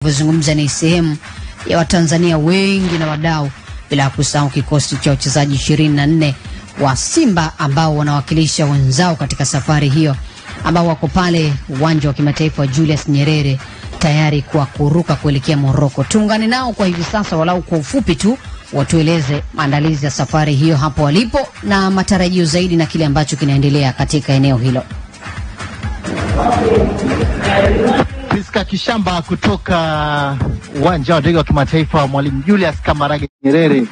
Kuzungumza ni sehemu ya Watanzania wengi na wadau, bila kusahau kikosi cha wachezaji 24 wa Simba ambao wanawakilisha wenzao katika safari hiyo, ambao wako pale uwanja wa kimataifa wa Julius Nyerere tayari kwa kuruka kuelekea Morocco. Tuungane nao kwa hivi sasa, walau kwa ufupi tu watueleze maandalizi ya safari hiyo hapo walipo na matarajio zaidi na kile ambacho kinaendelea katika eneo hilo. Priska Kishamba kutoka uwanja wa ndege wa kimataifa Mwalimu Julius Kambarage Nyerere.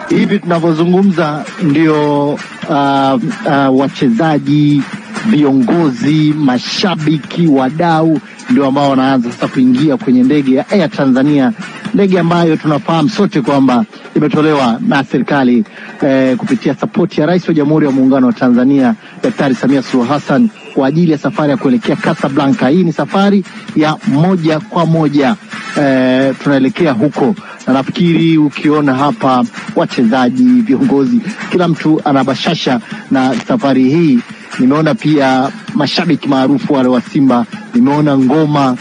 Hivi tunavyozungumza ndio wachezaji, viongozi, mashabiki, wadau ndio ambao wanaanza sasa kuingia kwenye ndege ya Air Tanzania, ndege ambayo tunafahamu sote kwamba imetolewa na serikali kupitia sapoti ya Rais wa Jamhuri ya Muungano wa Tanzania Daktari Samia Suluhu Hassan kwa ajili ya safari ya kuelekea Casablanca. Hii ni safari ya moja kwa moja, tunaelekea huko, na nafikiri ukiona hapa wachezaji, viongozi, kila mtu anabashasha na safari hii. Nimeona pia mashabiki maarufu wale wa Simba, nimeona ngoma,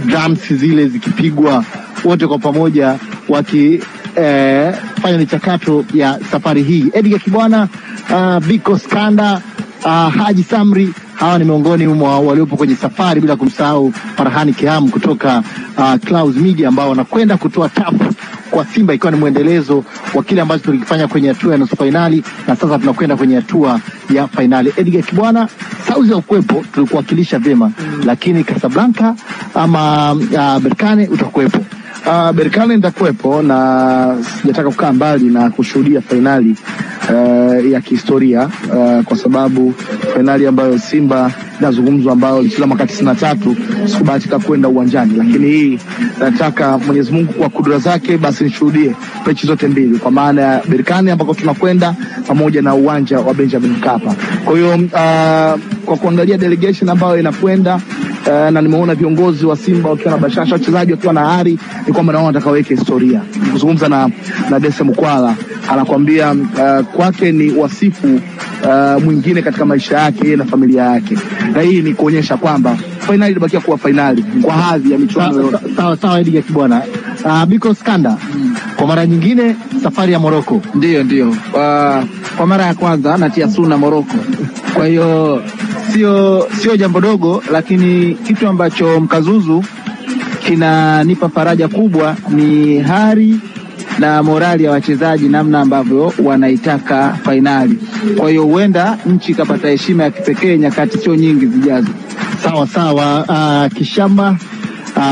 drums zile zikipigwa, wote kwa pamoja wakifanya michakato ya safari hii. Edgar Kibwana, Biko Skanda, Haji Samri, hawa ni miongoni mwa waliopo kwenye safari, bila kumsahau Farhani Kiham kutoka Clouds Media ambao wanakwenda kutoa tafu kwa Simba, ikiwa ni muendelezo wa kile ambacho tulikifanya kwenye hatua ya nusu finali, na sasa tunakwenda kwenye hatua ya finali. Edgar Kibwana, sauzi ya ukwepo tulikuwakilisha vyema, lakini Casablanca ama Berkane utakuwepo? Berkane nitakuwepo, na sijataka kukaa mbali na kushuhudia finali ya kihistoria, kwa sababu finali ambayo Simba nazungumzwa, ambayo ilichezwa mwaka 93, sikubahatika kwenda uwanjani, lakini hii nataka Mwenyezi Mungu kwa kudura zake basi nishuhudie mechi zote mbili, kwa maana ya Berkane ambako tunakwenda pamoja na uwanja wa Benjamin Mkapa. Kwa hiyo kwa kuangalia delegation ambayo inakwenda, na nimeona viongozi wa Simba wakiwa na bashasha, wachezaji wakiwa na hari, ni kwamba naona atakaweka historia. Kuzungumza na Dese Mkwala, anakuambia kwake ni wasifu mwingine katika maisha yake na familia yake, na hii ni kuonyesha kwamba finali ilibakia kuwa finali kwa hadhi ya michuano yote. Sawa Edgar Kibwana. Biko Skanda, kwa mara nyingine safari ya Morocco. Ndio. Kwa mara ya kwanza natia suna Morocco. Kwa hiyo sio jambo dogo, lakini kitu ambacho mkazuzu kinanipa faraja kubwa ni hari na morali ya wachezaji, namna ambavyo wanaitaka finali. Kwa hiyo huenda nchi ikapata heshima ya kipekee nyakati sio nyingi zijazo. Sawa. Kishamba,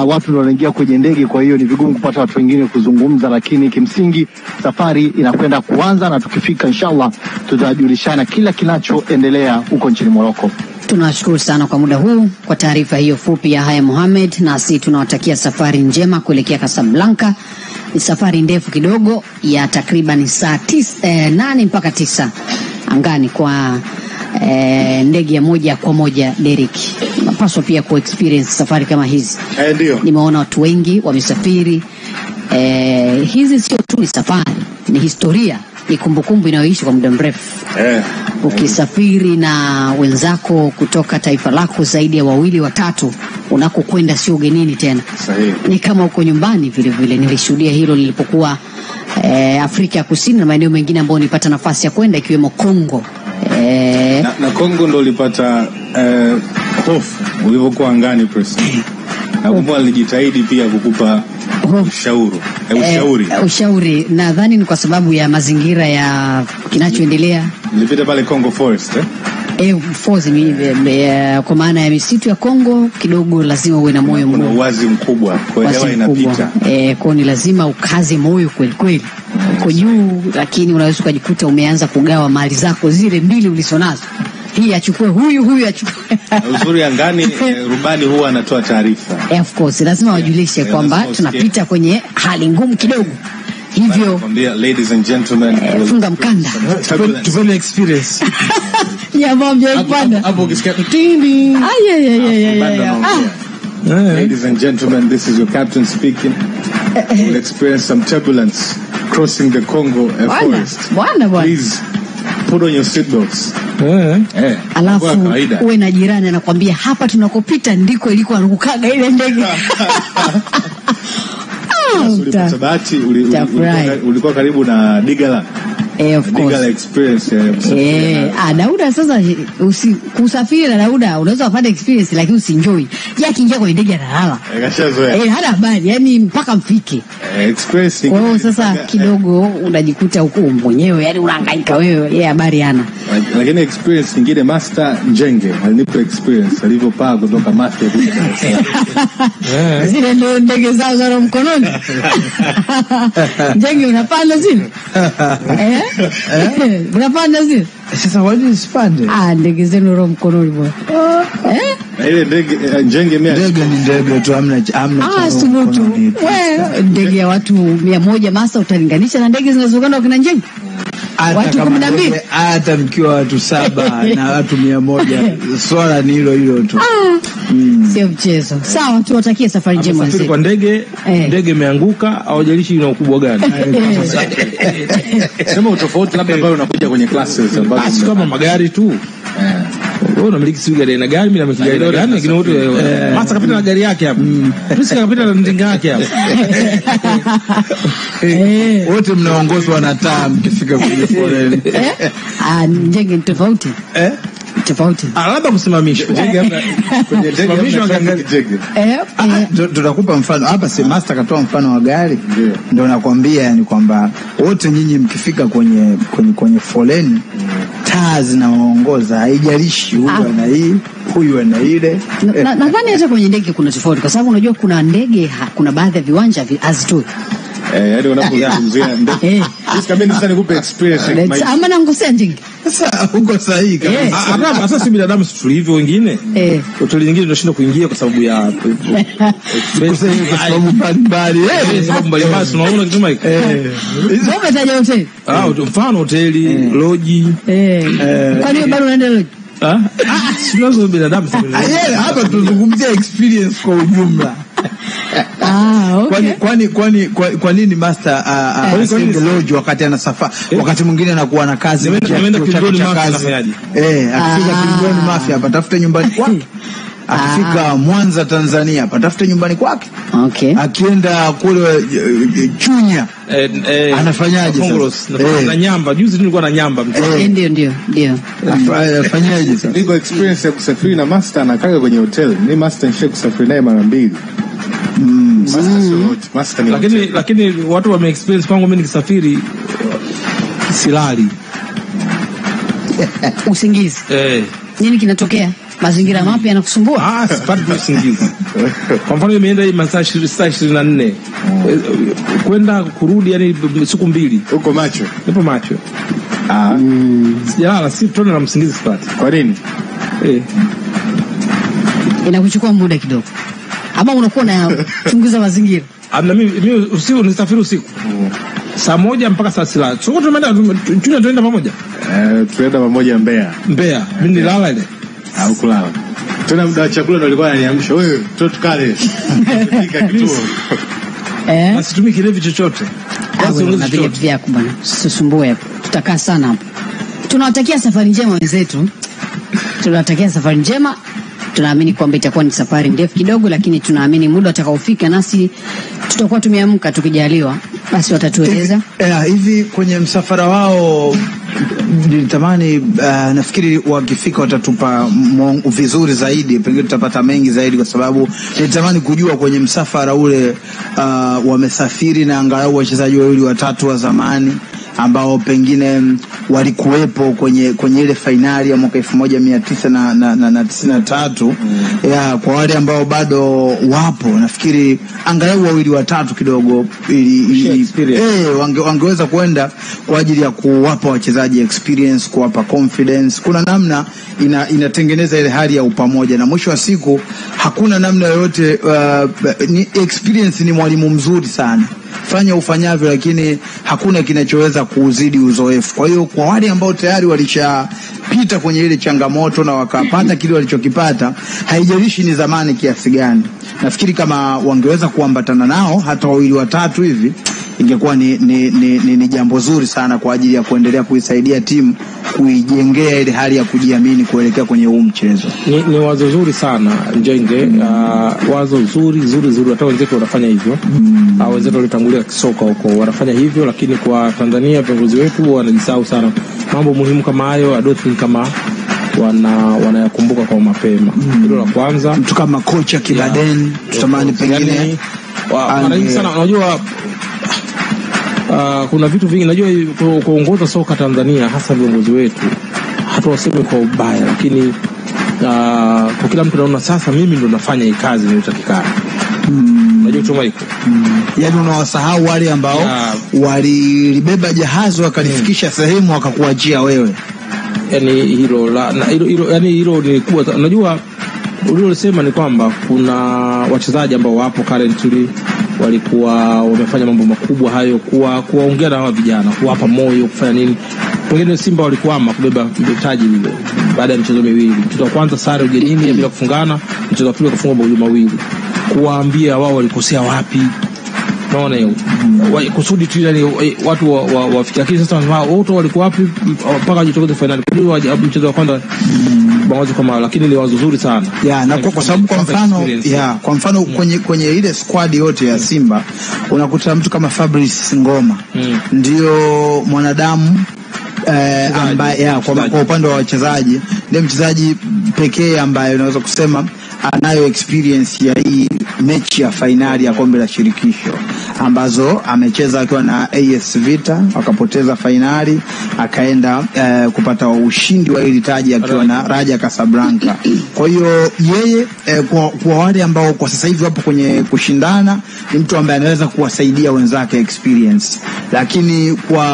watu ndio wanaingia kwenye ndege, kwa hiyo ni vigumu kupata watu wengine kuzungumza, lakini kimsingi safari inakwenda kuanza, na tukifika inshallah tutajulishana kila kinachoendelea huko nchini Morocco. Tunashukuru sana kwa muda huu, kwa taarifa hiyo fupi ya Haya Mohamed, na sisi tunawatakia safari njema kuelekea Casablanca. Ni safari ndefu kidogo ya takriban saa 8 mpaka 9 angani kwa ndege ya moja kwa moja. Derek, napaswa pia ku experience safari kama hizi. Ndio. Nimeona watu wengi wamesafiri. Hizi sio tu ni safari, ni historia, ni kumbukumbu inayoishi kwa muda mrefu. Ukisafiri na wenzako kutoka taifa lako zaidi ya wawili watatu, unakokwenda sio ugenini tena. Sahihi. Ni kama uko nyumbani vile vile. Nilishuhudia hilo nilipokuwa Afrika ya Kusini na maeneo mengine ambayo nilipata nafasi ya kwenda, ikiwemo Kongo. Na Kongo ndo ulipata hofu ulivyokuwa angani president. Na kumbe alijitahidi pia kukupa ushauri. Nadhani ni kwa sababu ya mazingira ya kinachoendelea. Nilipita pale Congo Forest kwa maana ya misitu ya Kongo, kidogo lazima uwe na moyo mkubwa. Kuna uwazi mkubwa, kwa hewa inapita. Kwa ni lazima ukaze moyo kweli. Uko juu, lakini unaweza kujikuta umeanza kugawa mali zako zile mbili ulizonazo. Hii achukue, huyu achukue. Uzuri angani, rubani huwa anatoa taarifa. Of course, lazima wajulishe kwamba tunapita kwenye hali ngumu kidogo. Hivyo, ladies and gentlemen, funga mkanda. Tuone experience. Ya mambo yapanda. Hapo ukisikia tindi. Ladies and gentlemen, this is your captain speaking. We'll experience some turbulence crossing the Congo forest. Bwana. Please put on your seat belts. Alafu uwe na jirani anakuambia hapa tunakopita ndiko ilikuwa anakukaga ile ndege. Ulikuwa karibu na Digala. Of course. Digala experience. Dauda sasa kusafiri na Dauda unaweza kupata experience lakini usienjoy. Akiingia kwenye ndege analala. Kashazoea. Hana habari, yani mpaka mfike. Experience. Kwa hiyo sasa kidogo unajikuta huko mwenyewe, yani unahangaika wewe, yeye habari hana. Lakini experience nyingine Master Njenge alinipa experience alivyopaa kutoka Mafia kuja Dar es Salaam. Zile ndio ndege zao za mkononi. Njenge unapanda zile? Unapanda zile? Sasa waje usipande. Ndege zenu roho mkononi bwana. Ile ndege Njenge mimi ndege ni ndege tu, hamna subutu. Wewe ndege ya watu 100 Master utalinganisha na ndege zinazokwenda kwa Njenge? Watu 12 hata mkiwa watu 7 na watu 100 swala ni hilo tu. Sio mchezo. Sawa, tuwatakie safari njema. Safari kwa ndege, ndege imeanguka, hawajalishi ina ukubwa gani. Sema utofauti labda pale unakuja kwenye classes ambazo kama magari tu. Wewe unamiliki siku gari na gari, mimi namiliki gari na gari, lakini wote Master kapita na gari yake hapo. Prince kapita na ndinga yake hapo. Wote mnaongozwa na taa mkifika kwenye foleni. Njenge tofauti. Tofauti. Labda kusimamisha. Njenge hapa kwenye ndege angalia Njenge. Tutakupa mfano. Hapa si Master katoa mfano wa gari. Ndio nakwambia yani kwamba wote nyinyi mkifika kwenye foleni taa zinawaongoza, haijalishi huyu ana hii, huyu ana ile. Nadhani hata kwenye ndege kuna tofauti kwa sababu unajua kuna ndege kuna baadhi ya viwanja hazitoi. Yaani unapozungumzia ndege. Sisi kabisa sasa nikupe experience. Ama nangosea Njenge. Sasa uko sahihi kabisa. Hata si binadamu tulivyo wengine. Hoteli nyingine tunashinda kuingia kwa sababu ya sababu mbalimbali. Sababu mbalimbali tunaona kitu mike. Mbona taja hoteli? Mfano hoteli, loji. Kwa nini bado unaenda loji? Sio binadamu sasa. Hapa tunazungumzia experience kwa ujumla. Okay. Kwa nini Master asinde lodge wakati ana safari, wakati mwingine anakuwa na kazi, ameenda Kingoni Mafia akifika Kingoni Mafia patafute nyumbani kwake, akifika Mwanza Tanzania patafute nyumbani kwake. Okay. Akienda kule Chunya anafanyaje sasa? Na Nyamba, juzi nilikuwa na Nyamba ndio. Afanyaje sasa? Niko experience ya kusafiri na Master anakaa kwenye hotel. Ni Master nishe kusafiri naye mara 2. Master lakini watu wame experience kwangu mimi nikisafiri silali. Usingizi. Nini kinatokea? Mazingira mapya yanakusumbua? Sipati usingizi. Kwa mfano nimeenda hii masaa 24. Kwenda kurudi yani siku 2. Uko macho? Nipo macho. Sijalala, si tone na msingizi sipati. Kwa nini? Inakuchukua muda kidogo. Ama unakuwa na chunguza mazingira? Mimi usiku nisafiri usiku. Saa 1 mpaka saa 6. Sio tunaenda pamoja. Tunaenda pamoja Mbeya. Mimi nilala ile. Au kulala. Tuna muda wa chakula ndio alikuwa ananiamsha. Wewe tukale. Fika kituo. Nasitumii kilevi chochote. Basi unapiga vyako bwana. Usisumbue hapo. Tutakaa sana hapo. Tunawatakia safari njema wenzetu. Tunawatakia safari njema. Tunaamini kwamba itakuwa ni safari ndefu kidogo, lakini tunaamini muda utakaofika nasi tutakuwa tumeamka tukijaliwa, basi watatueleza. Hivi kwenye msafara wao nilitamani nafikiri wakifika watatupa vizuri zaidi, pengine tutapata mengi zaidi, kwa sababu nilitamani kujua kwenye msafara ule wamesafiri na angalau wachezaji wawili watatu wa zamani ambao pengine walikuwepo kwenye ile fainali ya mwaka 1993. Kwa wale ambao bado wapo, nafikiri angalau wawili watatu kidogo wangeweza kwenda kwa ajili ya kuwapa wachezaji experience, kuwapa confidence. Kuna namna inatengeneza ile hali ya upamoja, na mwisho wa siku hakuna namna yoyote. Experience ni mwalimu mzuri sana. Fanya ufanyavyo, lakini hakuna kinachoweza kuuzidi uzoefu. Kwa hiyo kwa wale ambao tayari walishapita kwenye ile changamoto na wakapata kile walichokipata, haijalishi ni zamani kiasi gani, nafikiri kama wangeweza kuambatana nao hata wawili watatu hivi, ingekuwa ni jambo zuri sana kwa ajili ya kuendelea kuisaidia timu kuijengea ile hali ya kujiamini kuelekea kwenye huu mchezo. Ni wazo zuri sana Njenge, wazo zuri hata wenzetu wanafanya hivyo. Wenzetu walitangulia kisoka huko wanafanya hivyo, lakini kwa Tanzania viongozi wetu wanajisahau sana mambo muhimu kama hayo. I don't think kama wanayakumbuka kwa mapema. Hilo la kwanza. Mtu kama kocha Kibaden tutamani pengine mara nyingi sana unajua kuna vitu vingi najua kuongoza soka Tanzania hasa viongozi wetu hatuwasemi kwa ubaya, lakini kwa kila mtu anaona sasa mimi ndo nafanya hii kazi inayotakikana. Unajua choma iko. Yaani unawasahau wale ambao walibeba jahazi wakalifikisha sehemu wakakuachia wewe. Yani hilo ni kubwa. Unajua ulilosema ni kwamba kuna wachezaji ambao wapo currently walikuwa wamefanya mambo makubwa hayo, kuwaongea na hawa vijana, kuwapa moyo, kufanya nini. Wengine Simba walikuama kubeba taji lile baada ya michezo miwili. Mchezo wa kwanza sare ugenini bila kufungana, mchezo wa pili kufunga magoli mawili. Kuwaambia wao walikosea wapi. Naona hiyo. Kusudi tu yani watu wafikia, lakini sasa wote walikuwa wapi mpaka jitokeze finali. Kwa mchezo wa kwanza baadhi kama, lakini ni wazo zuri sana. Na kwa sababu kwa mfano kwenye ile squad yote ya Simba unakuta mtu kama Fabrice Ngoma ndio mwanadamu ambaye kwa upande wa wachezaji ndiye mchezaji pekee ambaye unaweza kusema anayo experience ya hii mechi ya finali ya kombe la shirikisho ambazo amecheza akiwa na AS Vita, akapoteza finali, akaenda kupata ushindi wa ile taji akiwa na Raja Casablanca. Kwa hiyo yeye kwa wale ambao kwa sasa hivi wapo kwenye kushindana ni mtu ambaye anaweza kuwasaidia wenzake experience, lakini kwa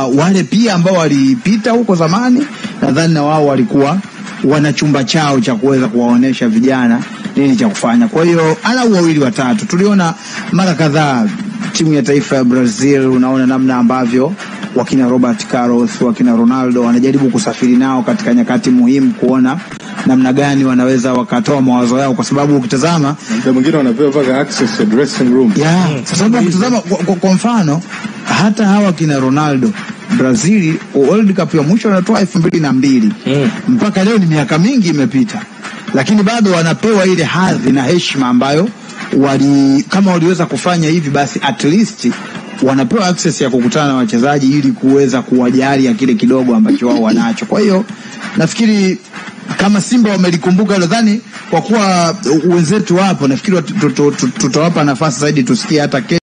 wale pia ambao walipita huko zamani nadhani na wao walikuwa wana chumba chao cha kuweza kuwaonesha vijana nini cha kufanya. Kwa hiyo ana wawili watatu tuliona mara kadhaa timu ya taifa ya Brazil, unaona namna ambavyo wakina Robert Carlos, wakina Ronaldo wanajaribu kusafiri nao katika nyakati muhimu, kuona namna gani wanaweza wakatoa mawazo yao, kwa sababu ukitazama ndio mwingine wanapewa mpaka access to dressing room. Kwa sababu ukitazama kwa mfano hata hawa kina Ronaldo Brazil World Cup ya mwisho wanatoa 2002 mpaka leo ni miaka mingi imepita, lakini bado wanapewa ile hadhi na heshima ambayo kama waliweza kufanya hivi basi at least wanapewa access ya kukutana na wachezaji ili kuweza kuwajali ya kile kidogo ambacho wao wanacho. Kwa hiyo nafikiri kama Simba wamelikumbuka hilo, dhani kwa kuwa wenzetu wapo, nafikiri tutawapa nafasi zaidi tusikie hata